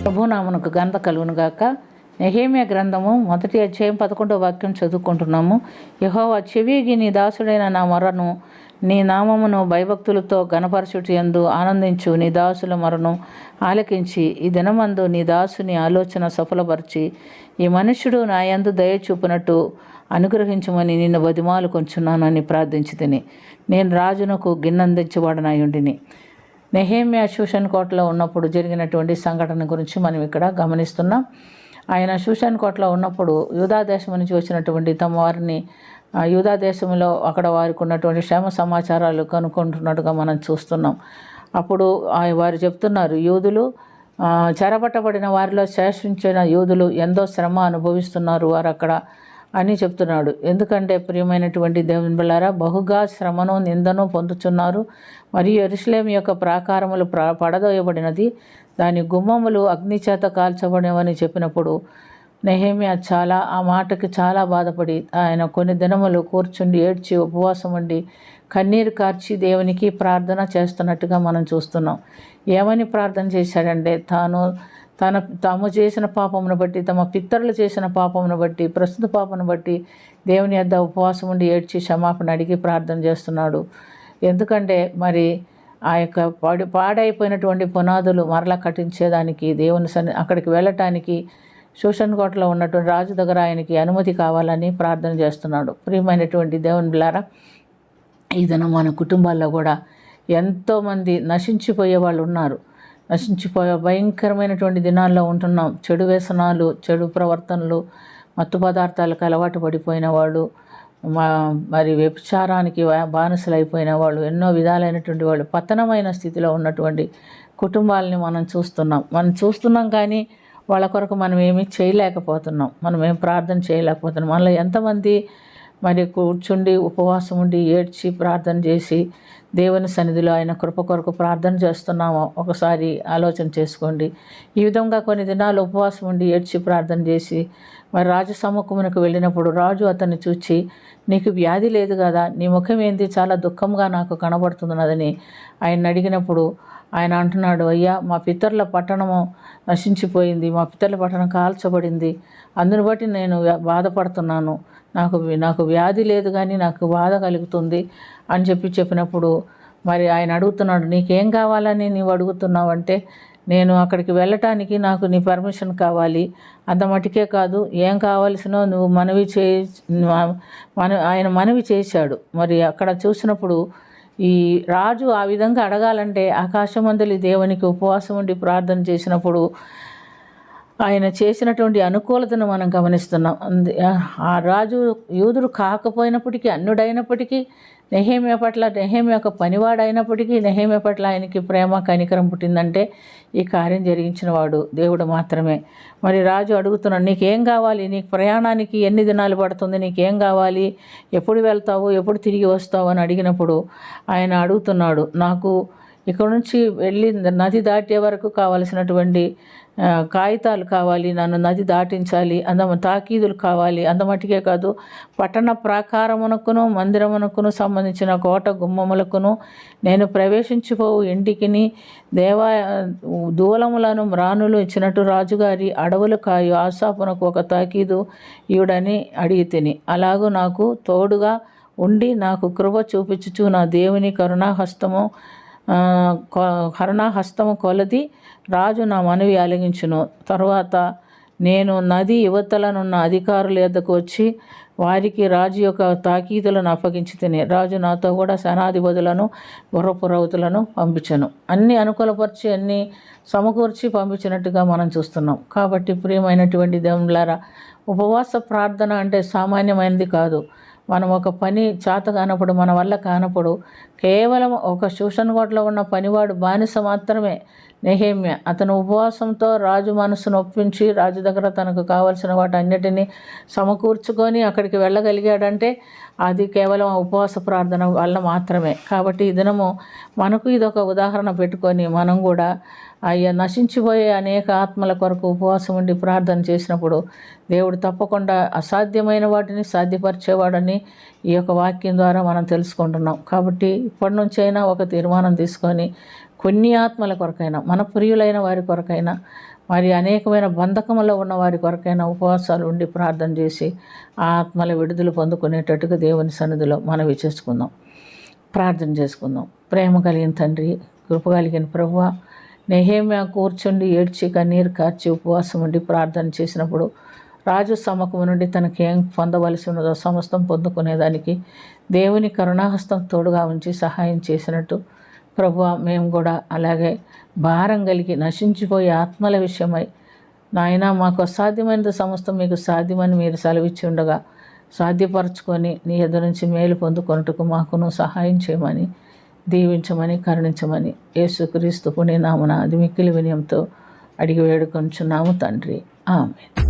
ప్రభునామమునకు ఘనత కలుగును గాక. నెహెమ్యా గ్రంథము 1వ అధ్యాయం 11వ వాక్యం చదువుకుంటున్నాము. యెహోవా చెవియొగ్గి నీ దాసుడైన నా మొరను, నీ నామమును భయభక్తులతో గణపరచుట యందు ఆనందించు నీ దాసుల మొరను ఆలకించి ఈ దినమందు నీ దాసుని ఆలోచన సఫలపరిచి ఈ మనుష్యుడు నా యందు దయ చూపునట్టు అనుగ్రహించమని నిన్ను బతిమాలు కొంచున్నానని ప్రార్థించితిని. నేను రాజునకు గిన్నందించబడనయుండిని. నెహెమ్యా షూషన్ కోటలో ఉన్నప్పుడు జరిగినటువంటి సంఘటన గురించి మనం ఇక్కడ గమనిస్తున్నాం. ఆయన షూషన్ కోటలో ఉన్నప్పుడు యూదా దేశం నుంచి వచ్చినటువంటి తమ వారిని యూదా దేశంలో అక్కడ వారికి ఉన్నటువంటి క్షేమ సమాచారాలు కనుక్కుంటున్నట్టుగా మనం చూస్తున్నాం. అప్పుడు వారు చెప్తున్నారు, యూదులు చెరపట్టబడిన వారిలో శేషించిన యూదులు ఎంతో శ్రమ అనుభవిస్తున్నారు వారు అక్కడ అని చెప్తున్నాడు. ఎందుకంటే ప్రియమైనటువంటి దేవుని బిడ్డలారా, బహుగా శ్రమను నిందను పొందుతున్నారు. మరియు యెరూషలేము యొక్క ప్రాకారములు పడదోయబడినది, దాని గుమ్మములు అగ్నిచేత కాల్చబడినవని చెప్పినప్పుడు నెహెమ్యా ఆ మాటకి చాలా బాధపడి ఆయన కొన్ని దినములు కూర్చుండి ఏడ్చి ఉపవాసం ఉండి కన్నీరు కార్చి దేవునికి ప్రార్థన చేస్తున్నట్టుగా మనం చూస్తున్నాం. ఏమని ప్రార్థన చేశాడంటే, తాము చేసిన పాపమును బట్టి, తమ పితరులు చేసిన పాపమును బట్టి, ప్రస్తుత పాపమును బట్టి దేవుని యొద్ద ఉపవాసం ఉండి ఏడ్చి క్షమాపణ అడిగి ప్రార్థన చేస్తున్నాడు. ఎందుకంటే మరి ఆ యొక్క పాడైపోయినటువంటి పునాదులు మరలా కట్టించేదానికి దేవుని అక్కడికి వెళ్ళటానికి షూషన్ కోటలో ఉన్నటువంటి రాజు దగ్గర ఆయనకి అనుమతి కావాలని ప్రార్థన చేస్తున్నాడు. ప్రియమైనటువంటి దేవుని బిడ్డలారా, ఈ దినం మన కుటుంబాల్లో కూడా ఎంతోమంది నశించిపోయే వాళ్ళు ఉన్నారు. నశించిపోయే భయంకరమైనటువంటి దినాల్లో ఉంటున్నాం. చెడు వ్యసనాలు, చెడు ప్రవర్తనలు, మత్తు పదార్థాలకు అలవాటు పడిపోయిన వాళ్ళు, మరి వ్యభిచారానికి బానిసలైపోయిన వాళ్ళు, ఎన్నో విధాలైనటువంటి వాళ్ళు, పతనమైన స్థితిలో ఉన్నటువంటి కుటుంబాలని మనం చూస్తున్నాం. కానీ వాళ్ళ కొరకు మనం ఏమీ చేయలేకపోతున్నాం, మనం ఏం ప్రార్థన చేయలేకపోతున్నాం. మనలో ఎంతమంది మరి కూర్చుండి ఉపవాసం ఉండి ఏడ్చి ప్రార్థన చేసి దేవుని సన్నిధిలో ఆయన కృప కొరకు ప్రార్థన చేస్తున్నామో ఒకసారి ఆలోచన చేసుకోండి. ఈ విధంగా కొన్ని దినాలు ఉపవాసం ఉండి ఏడ్చి ప్రార్థన చేసి మరి రాజు సముఖమునకు వెళ్ళినప్పుడు రాజు అతన్ని చూచి, నీకు వ్యాధి లేదు కదా, నీ ముఖం ఏంది చాలా దుఃఖంగా నాకు కనబడుతున్నదని ఆయన అడిగినప్పుడు ఆయన అంటున్నాడు, అయ్యా మా పితరుల పట్టణము నశించిపోయింది, మా పితరుల పట్టణం కాల్చబడింది, అందుని బట్టి నేను బాధపడుతున్నాను, నాకు వ్యాధి లేదు కానీ నాకు బాధ కలుగుతుంది అని చెప్పినప్పుడు మరి ఆయన అడుగుతున్నాడు, నీకేం కావాలని నీవు అడుగుతున్నావు అంటే, నేను అక్కడికి వెళ్ళటానికి నాకు నీ పర్మిషన్ కావాలి, అంత మటుకే కాదు, ఏం కావాల్సినో నువ్వు ఆయన మనవి చేశాడు. మరి అక్కడ చూసినప్పుడు ఈ రాజు ఆ విధంగా అడగాలంటే ఆకాశమందలి దేవునికి ఉపవాసం ఉండి ప్రార్థన చేసినప్పుడు ఆయన చేసినటువంటి అనుకూలతను మనం గమనిస్తున్నాం. ఆ రాజు యూదుడు కాకపోయినప్పటికీ, అన్యుడైనప్పటికీ, నెహెమ్యా పట్ల నెహెమ్యా యొక్క పనివాడైనప్పటికీ నెహెమ్యా పట్ల ఆయనకి ప్రేమ కనికరం పుట్టిందంటే ఈ కార్యం జరిగించిన వాడు దేవుడు మాత్రమే. మరి రాజు అడుగుతున్నాడు, నీకేం కావాలి, నీకు ప్రయాణానికి ఎన్ని దినాలు పడుతుంది, నీకేం కావాలి, ఎప్పుడు వెళ్తావు, ఎప్పుడు తిరిగి వస్తావు అని అడిగినప్పుడు ఆయన అడుగుతున్నాడు, నాకు ఇక్కడ నుంచి వెళ్ళి నది దాటే వరకు కావలసినటువంటి కాగితాలు కావాలి, నన్ను నది దాటించాలి, తాకీదులు కావాలి, మటుకే కాదు, పట్టణ ప్రాకారమునకును మందిరమునకును సంబంధించిన కోట గుమ్మములకును నేను ప్రవేశించిపోవు ఇంటికిని దూలములను మ్రానులు ఇచ్చినట్టు రాజుగారి అడవులు కాయు ఆసాపునకు ఒక తాకీదు ఈవిడని అడిగి తిని, అలాగూ నాకు తోడుగా ఉండి నాకు కృప చూపించుచు నా దేవుని కరుణాహస్తము కొలది రాజు నా మనవి ఆలగించును. తరువాత నేను నది యువతలనున్న అధికారుల యొద్దకు వచ్చి వారికి రాజు యొక్క తాకీదులను అప్పగించి తిని, రాజు నాతో కూడా సేనాధిపతులను గుర్రపు రౌతులను పంపించను. అన్నీ అనుకూలపరిచి అన్నీ సమకూర్చి పంపించినట్టుగా మనం చూస్తున్నాం. కాబట్టి ప్రియమైనటువంటి దేవులారా, ఉపవాస ప్రార్థన అంటే సామాన్యమైనది కాదు. మనం ఒక పని చేత కానప్పుడు, మన వల్ల కానప్పుడు, కేవలం ఒక షూషన్ కోటలో ఉన్న పనివాడు బానిస మాత్రమే నెహెమ్యా, అతను ఉపవాసంతో రాజు మనసును ఒప్పించి రాజు దగ్గర తనకు కావలసిన వాటి అన్నిటినీ సమకూర్చుకొని అక్కడికి వెళ్ళగలిగాడంటే అది కేవలం ఉపవాస ప్రార్థన వల్ల మాత్రమే. కాబట్టి ఈ దినము మనకు ఇదొక ఉదాహరణ పెట్టుకొని మనం కూడా అయ్యా నశించిపోయే అనేక ఆత్మల కొరకు ఉపవాసం ఉండి ప్రార్థన చేసినప్పుడు దేవుడు తప్పకుండా అసాధ్యమైన వాటిని సాధ్యపరిచేవాడని ఈ యొక్క వాక్యం ద్వారా మనం తెలుసుకుంటున్నాం. కాబట్టి ఇప్పటి నుంచైనా ఒక తీర్మానం తీసుకొని కొన్ని ఆత్మల కొరకైనా, మన ప్రియులైన వారి కొరకైనా, మరి అనేకమైన బంధకములో ఉన్న వారి కొరకైనా ఉపవాసాలు ఉండి ప్రార్థన చేసి ఆ ఆత్మల విడుదల పొందుకునేటట్టుగా దేవుని సన్నిధిలో మనవి చేసుకుందాం, ప్రార్థన చేసుకుందాం. ప్రేమ కలిగిన తండ్రి, కృప కలిగిన ప్రభువా, నెహెమ్యా కూర్చుండి ఏడ్చి కన్నీరు కార్చి ఉపవాసం ఉండి ప్రార్థన చేసినప్పుడు రాజు సమ్మకము నుండి తనకేం పొందవలసి ఉన్నదో సమస్తం పొందుకునేదానికి దేవుని కరుణాహస్తం తోడుగా ఉంచి సహాయం చేసినట్టు ప్రభువా, మేము కూడా అలాగే భారం కలిగి నశించిపోయే ఆత్మల విషయమై నాయనా మాకు అసాధ్యమైనది సమస్తం మీకు సాధ్యమని మీరు సెలవిచ్చి ఉండగా సాధ్యపరచుకొని నీ ఎదురు నుంచి మేలు పొందుకొనుటకు మాకును సహాయం చేయమని, దీవించమని, కరుణించమని యేసుక్రీస్తు పుణ్యనామమున అది మిక్కిలి వినయంతో అడిగి వేడుకొంచున్నాము తండ్రి. ఆమేన్.